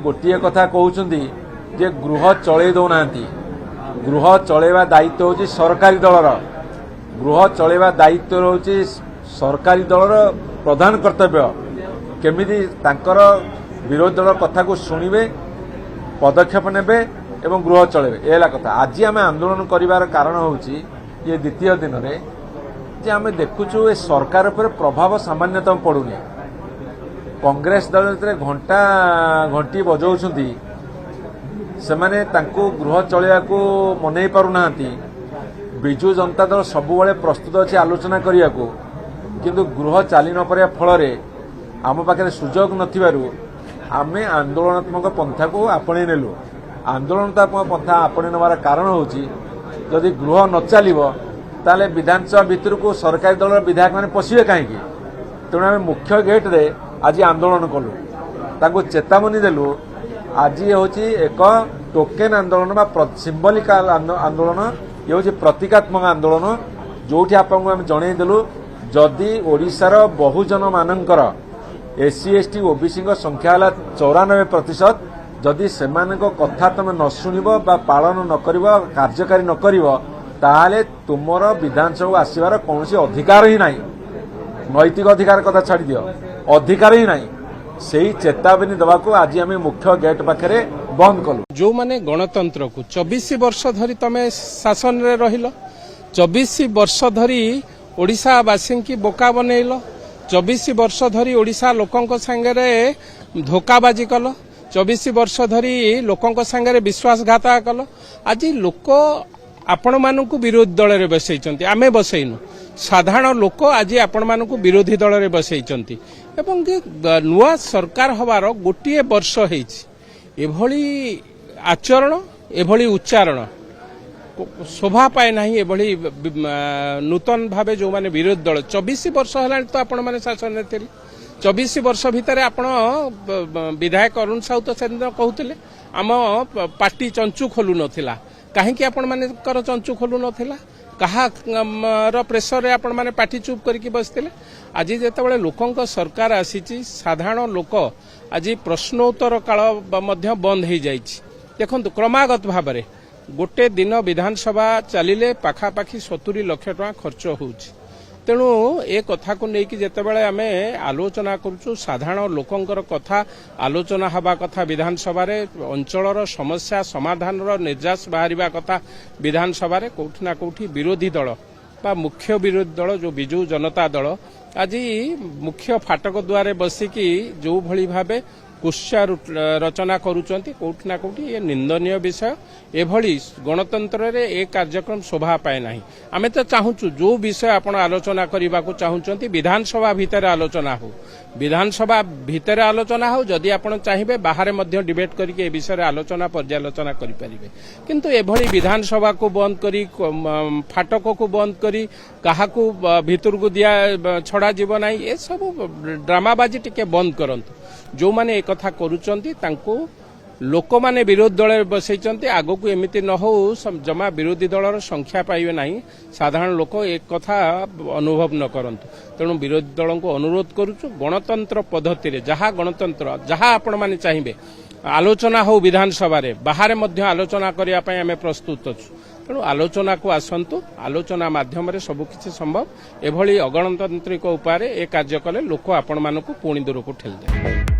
गोटे कथा कहते जे गृह चलै दौना गृह चलैवा दायित्व होची सरकारी दलर गृह चलैवा दायित्व होची सरकारी दलर प्रधान कर्तव्य केमिति तांकर विरोधी दल कथा को शुणिबे पदक्षेप नेबे एवं गृह चलेबे एला कथा। आज आम आंदोलन करिवार कारण होची ये द्वितीय दिन रे जे आम देखुचु ए सरकार पर प्रभाव सामान्यतम पड़ुनी। कांग्रेस दल घंटा घंटी बजाउछंती सेमाने तांको गृह चलैया को मनै पारुनाहांती। बिजु जनता दल सबुबले प्रस्तुत अछि आलोचना करिया को किंतु गृह चाली न परिया फल रे आम पाखे सुजोग नथिबारु आमे आंदोलनात्मक पंथा को आपणे नेलु। आंदोलनात्मक पंथा आपणे नवार कारण होची जदि गृह न चलिबो ताले विधानसभा भितर को सरकारी दल विधायक माने पशिबे काहेकि। तेणु आम मुख्य गेट रे आज आंदोलन कलु तांको चेतावनी देलु। आज होची एक टोकेन आंदोलन बा सिंबलिक आंदोलन ये होची प्रतीकात्मक आंदोलन जोठी आपन आम जणै देलु जदि ओडिशार बहुजन मानकर एससी एसटी ओबीसी संख्या है 94%। जदि सेमानक कथा तुम न शुणव बा पालन न कर कार्यकारी न कर ताहले तुमर विधानसभा आसबार कौन अधिकार ही नहीं। नैतिक अधिकार कथा छाड़ दियो अधिकार ही नहीं। सेही चेतावनी दवा को आज आम मुख्य गेट पाखे बंद कलु। जो माने गणतंत्र को 24 वर्ष धरी तमे शासन रे रहिलो 24 वर्ष धरी ओडिशावासी की बोका बनैल 24 वर्ष धरी ओडिशा लोकंक संगे धोखाबाजी कल 24 वर्ष धरी लोकंक संगे विश्वासघात कल। आज लोक आपण मानक विरोधी दल रे बसैचंती आमे बसैनु साधारण लोक आज आपण मानक विरोधी दल रे बसैचंती एवं नुआ सरकार हबार गोटे वर्ष हेछि एभली आचरण एभली उच्चारण शोभा पाए नहीं। एभली नूतन भावे जो माने विरोधी दल 24 वर्ष है तो आपण माने शासन में थे 24 वर्ष भितर आपण विधायक अरुण साहू तो से कहते आम पार्टी चंचु खोलु नथिला कहीं आपण माने चंचु खोलु नथिला कहा प्रेसर रे आपण माने पार्टी चुप करके बसते। आज जेतेबेले लोकंक सरकार आसीची साधारण लोक आज प्रश्नोत्तर काल मध्य बंद हो जाइछि। देखंतु क्रमागत भाव में गोटे दिन विधानसभा चलिले पाखापाखि 70 लाख टका खर्च होउछि। तेणु ए कथा को लेकिन जेतेबेले आमे आलोचना करूछु साधारण लोकंकर कथा आलोचना हवा कथा विधानसभा रे अंचलर समस्या समाधान निर्यास बाहरिबा कथा विधानसभा रे कोठी ना कोठी विरोधी दल बा मुख्य विरोधी दल जो बिजु जनता दल आज मुख्य फाटक द्वारे बसिकी जो भली भावे कुत्सा रचना करुचंती कोठी ना कोठी ये निंदनीय विषय। एभली गणतंत्र रे एक कार्यक्रम शोभा पाए नहीं। आमे तो चाहूचु जो विषय आपण आलोचना करबा को चाहूचंती विधानसभा भीतर आलोचना हो विधानसभा भीतर आलोचना हो जदि आपण चाहिबे बाहर मध्य डिबेट करके ए विषय आलोचना पर्यालोचना करि परिबे किंतु एभली विधानसभा को बंद करी फाटक को बंद करी काहा को भीतर को दिया छड़ा जीव नाही। ए सब ड्रामाबाजी टिके बंद करंतु। जो माने एक कथा करूचंती तांको लोक माने विरोधी दल बसैचंती आगो को एमिति न हो जमा विरोधी दलर संख्या पाइबे नाही साधारण लोक एक कथा अनुभव न करंतु। तेणु विरोधी दल को अनुरोध करूछु गणतंत्र पद्धति रे जहा गणतंत्र जहा आपण माने चाहिबे आलोचना हो विधानसभा रे बाहर मध्य आलोचना करिया पय हमें प्रस्तुत अछु। तेणु आलोचना को आसंतु आलोचना माध्यम रे सब किछि संभव। एभली अगणतांत्रिक उपाय ए कार्य कले लोक आपण मानकु पुणी दूर को ठेल दे।